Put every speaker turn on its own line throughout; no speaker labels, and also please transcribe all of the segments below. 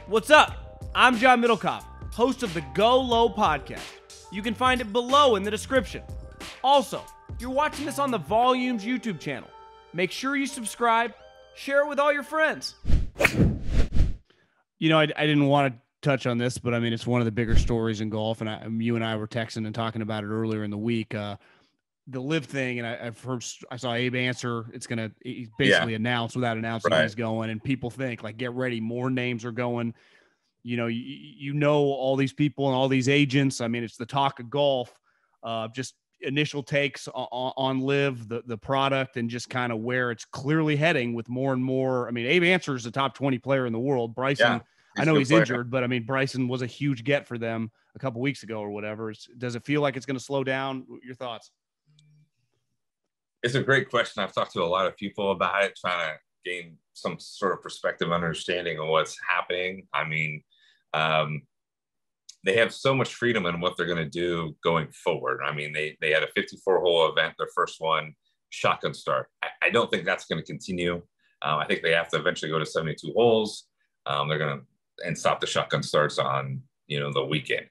What's up? I'm John Middlekauff, host of the GoLow podcast. You can find it below in the description. Also, you're watching this on the Volumes YouTube channel. Make sure you subscribe, share it with all your friends. You know, I didn't want to touch on this, but I mean, it's one of the bigger stories in golf, and you and I were texting and talking about it earlier in the week. The LIV thing, and I saw Abe answer. He's basically announced without announcing he's going, and people think like, get ready, more names are going. You know, all these people and all these agents. I mean, it's the talk of golf. Just initial takes on LIV, the product, and just kind of where it's clearly heading with more and more. I mean, Abe Answer is the top 20 player in the world. Bryson, I know he's injured, but I mean, Bryson was a huge get for them a couple weeks ago or whatever. Does it feel like it's going to slow down? Your thoughts?
It's a great question. I've talked to a lot of people about it, trying to gain some sort of perspective, understanding of what's happening. I mean, they have so much freedom in what they're going to do going forward. I mean, they had a 54-hole event, their first one, shotgun start. I don't think that's going to continue. I think they have to eventually go to 72 holes. They're going to stop the shotgun starts on, the weekend.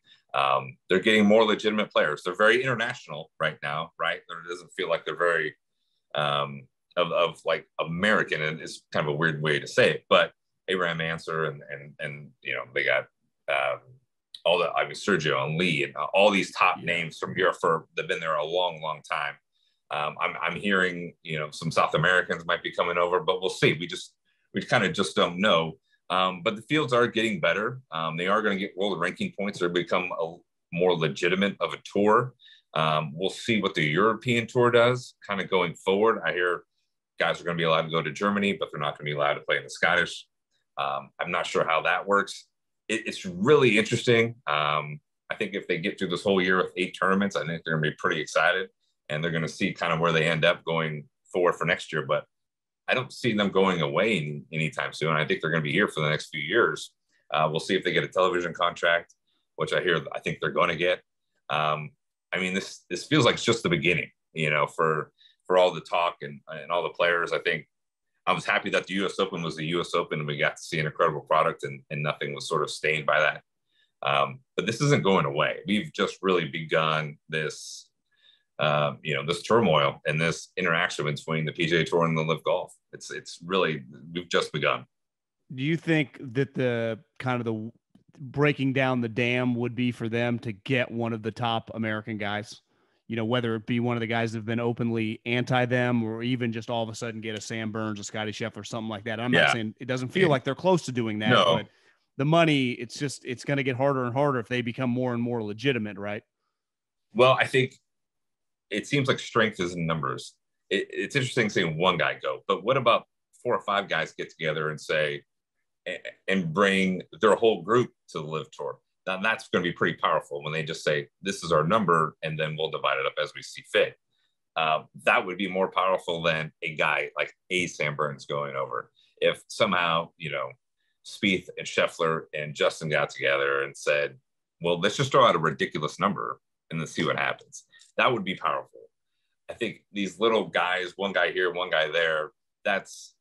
They're getting more legitimate players. They're very international right now, right? It doesn't feel like they're very of like American, and it's kind of a weird way to say it, but Abraham Answer and they got Sergio and Lee and all these top names from Europe they've been there a long, long time. I'm hearing, some South Americans might be coming over, but we'll see. We kind of just don't know. But the fields are getting better. They are going to get world ranking points. They're become a more legitimate of a tour. We'll see what the European tour does kind of going forward. I hear guys are going to be allowed to go to Germany, but they're not going to be allowed to play in the Scottish. I'm not sure how that works. It's really interesting. I think if they get through this whole year with 8 tournaments, I think they're going to be pretty excited, and they're going to see kind of where they end up going forward for next year. But I don't see them going away anytime soon. I think they're going to be here for the next few years. We'll see if they get a television contract, which I think they're going to get. I mean, this feels like it's just the beginning, for all the talk and all the players. I think I was happy that the U.S. Open was the U.S. Open, and we got to see an incredible product, and nothing was sort of stained by that. But this isn't going away. We've just really begun this this turmoil and this interaction between the PGA Tour and the LIV Golf. It's really, we've just begun.
Do you think that the breaking down the dam would be for them to get one of the top American guys, whether it be one of the guys that have been openly anti them, or even just all of a sudden get a Sam Burns, a Scotty Scheffler, something like that? I'm not saying it doesn't feel like they're close to doing that, but the money, it's going to get harder and harder if they become more and more legitimate, right?
Well, I think it seems like strength is in numbers. It's interesting seeing one guy go, but what about 4 or 5 guys get together and say, and bring their whole group to the LIV Tour? Now that's going to be pretty powerful when they just say, this is our number, and then we'll divide it up as we see fit. That would be more powerful than a guy like Sam Burns going over. If somehow, Spieth and Scheffler and Justin got together and said, well, let's just throw out a ridiculous number and then see what happens. That would be powerful. I think these little guys, one guy here, one guy there, that's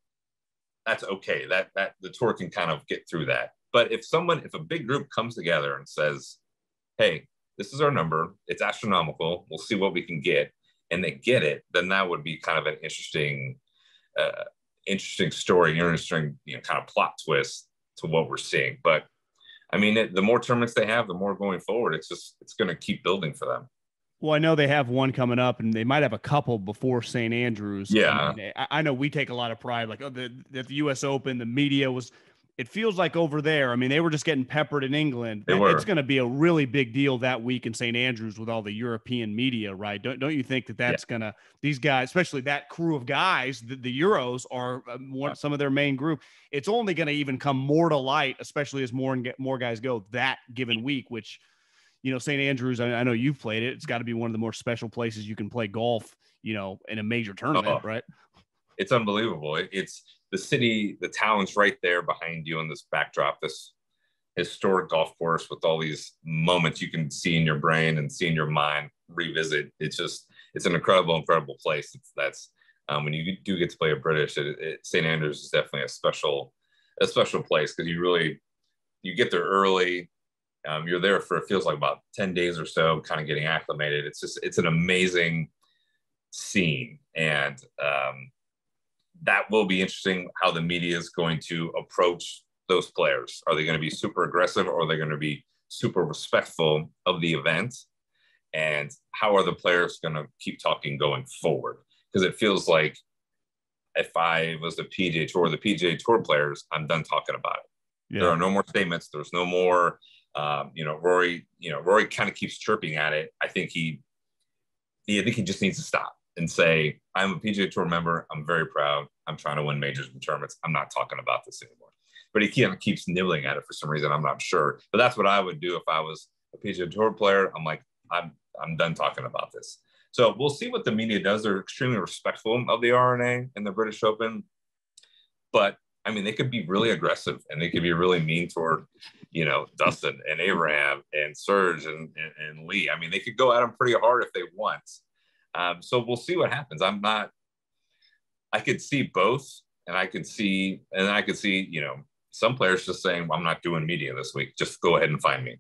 okay. That the tour can kind of get through that. But if a big group comes together and says, hey, this is our number, it's astronomical, we'll see what we can get, and they get it, then that would be kind of an interesting story, interesting, kind of plot twist to what we're seeing. But I mean, the more tournaments they have, the more going forward, it's going to keep building for them.
Well, I know they have one coming up, and they might have a couple before St. Andrews.
Yeah.
I know we take a lot of pride, like the U.S. Open, the media it feels like over there, I mean, they were just getting peppered in England. It's going to be a really big deal that week in St. Andrews with all the European media, right? Don't you think that's going to, these guys, especially that crew of guys, the Euros are some of their main group. It's only going to even come more to light, especially as more guys go that given week, which, St. Andrews, I know you've played it. It's got to be one of the more special places you can play golf, in a major tournament, right?
It's unbelievable. It's the city, the town's right there behind you in this backdrop, this historic golf course with all these moments you can see in your brain and see in your mind, revisit. It's an incredible place. When you do get to play a British, St. Andrews is definitely a special place, because you get there early. You're there for, it feels like about 10 days or so, kind of getting acclimated. It's an amazing scene. And that will be interesting how the media is going to approach those players. Are they going to be super aggressive, or are they going to be super respectful of the event? And how are the players going to keep talking going forward? Because it feels like if I was the PGA Tour, the PGA Tour players, I'm done talking about it. Yeah. There are no more statements. There's no more, Rory kind of keeps chirping at it. I think he just needs to stop and say, I'm a PGA Tour member. I'm very proud. I'm trying to win majors and tournaments. I'm not talking about this anymore. But he kind of keeps nibbling at it for some reason. I'm not sure. But that's what I would do if I was a PGA Tour player. I'm like, I'm done talking about this. So we'll see what the media does. They're extremely respectful of the R&A and the British Open. But, I mean, they could be really aggressive, and they could be really mean toward, Dustin and Abraham and Serge and Lee. I mean, they could go at them pretty hard if they want. So we'll see what happens. I could see both, and I could see, some players just saying, well, I'm not doing media this week. Just go ahead and find me.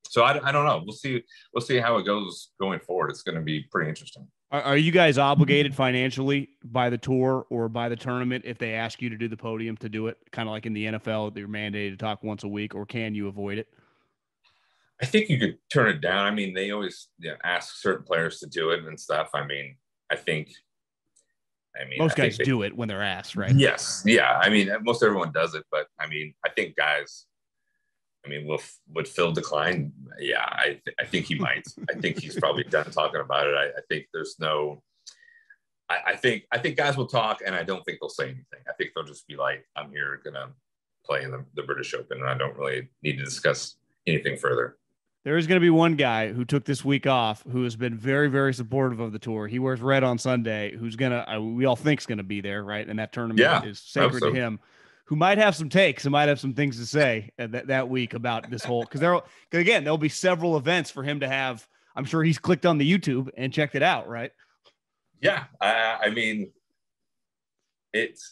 So I don't know. We'll see how it goes going forward. It's going to be pretty interesting.
Are you guys obligated financially by the tour or by the tournament if they ask you to do the podium to do it? Kind of like in the NFL, they're mandated to talk once a week, or can you avoid it?
I think you could turn it down. I mean, they always ask certain players to do it and stuff.
Most guys do it when they're asked, right?
Yes. Yeah. I mean, most everyone does it, but I think guys, would Phil decline? Yeah, I think he might. I think he's probably done talking about it. I think there's no. I think guys will talk, and I don't think they'll say anything. I think they'll just be like, "I'm here, gonna play in the British Open, and I don't really need to discuss anything further."
There is going to be one guy who took this week off, who has been very, very supportive of the tour. He wears red on Sunday. Who's we all think is gonna be there, right? And that tournament is sacred to him. Who might have some takes and might have some things to say that week about this whole, because there'll be several events for him to have. I'm sure he's clicked on the YouTube and checked it out, right?
Yeah,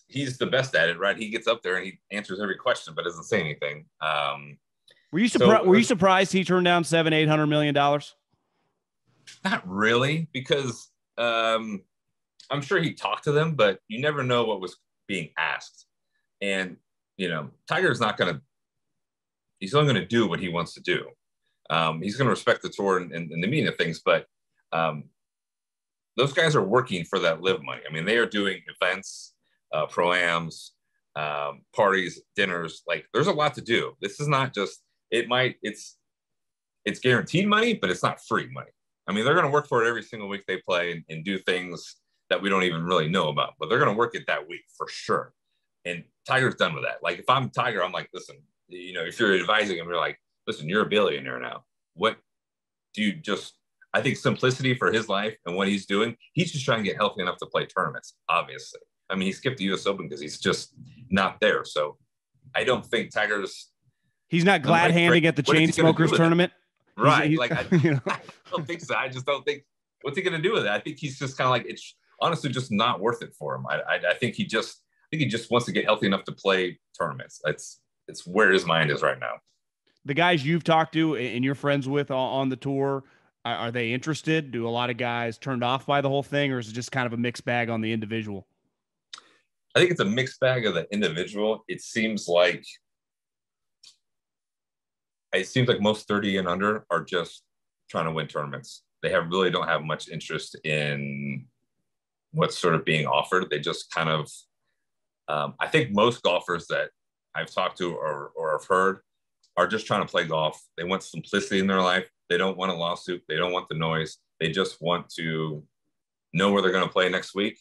he's the best at it, right? He gets up there and he answers every question, but doesn't say anything.
Were you surprised he turned down $700-800 million?
Not really, because I'm sure he talked to them, but you never know what was being asked. And, Tiger's he's only going to do what he wants to do. He's going to respect the tour and the meaning of things, but those guys are working for that LIV money. I mean, they are doing events, pro-ams, parties, dinners. Like, there's a lot to do. This is not just, it's guaranteed money, but it's not free money. I mean, they're going to work for it every single week they play and do things that we don't even really know about, but they're going to work it that week for sure. And Tiger's done with that. Like, if I'm Tiger, I'm like, listen, if you're advising him, you're like, listen, you're a billionaire now. What do you I think simplicity for his life and what he's doing, he's just trying to get healthy enough to play tournaments, obviously. I mean, he skipped the US Open because he's just not there. So I don't think
he's not glad handing at the chain smokers tournament.
Right. I don't think so. I just don't think, what's he going to do with it? I think he's just kind of like, it's honestly just not worth it for him. I think he just wants to get healthy enough to play tournaments. It's where his mind is right now.
The guys you've talked to and you're friends with on the tour, are they interested? Do a lot of guys turned off by the whole thing, or is it just kind of a mixed bag on the individual?
I think it's a mixed bag of the individual. It seems like most 30 and under are just trying to win tournaments. They really don't have much interest in what's sort of being offered. They just kind of, I think most golfers that I've talked to or have heard are just trying to play golf. They want simplicity in their life. They don't want a lawsuit. They don't want the noise. They just want to know where they're going to play next week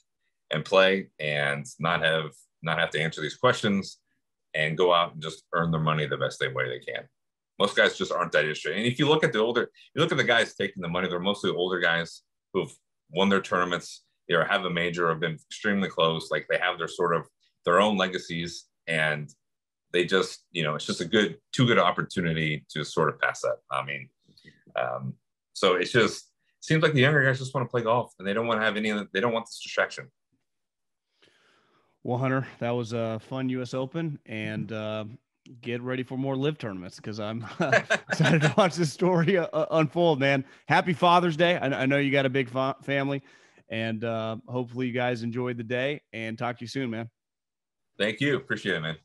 and play and not have to answer these questions and go out and just earn their money the best way they can. Most guys just aren't that interested. And if you look at the guys taking the money, they're mostly older guys who've won their tournaments. They have a major, have been extremely close. Like, they have their own legacies, and they just, it's just too good opportunity to sort of pass up. I mean, so it seems like the younger guys just want to play golf, and they don't want to have they don't want this distraction.
Well, Hunter, that was a fun U.S. Open, and get ready for more LIV tournaments because I'm excited to watch this story unfold, man. Happy Father's Day. I know you got a big family, and hopefully you guys enjoyed the day, and talk to you soon, man.
Thank you. Appreciate it, man.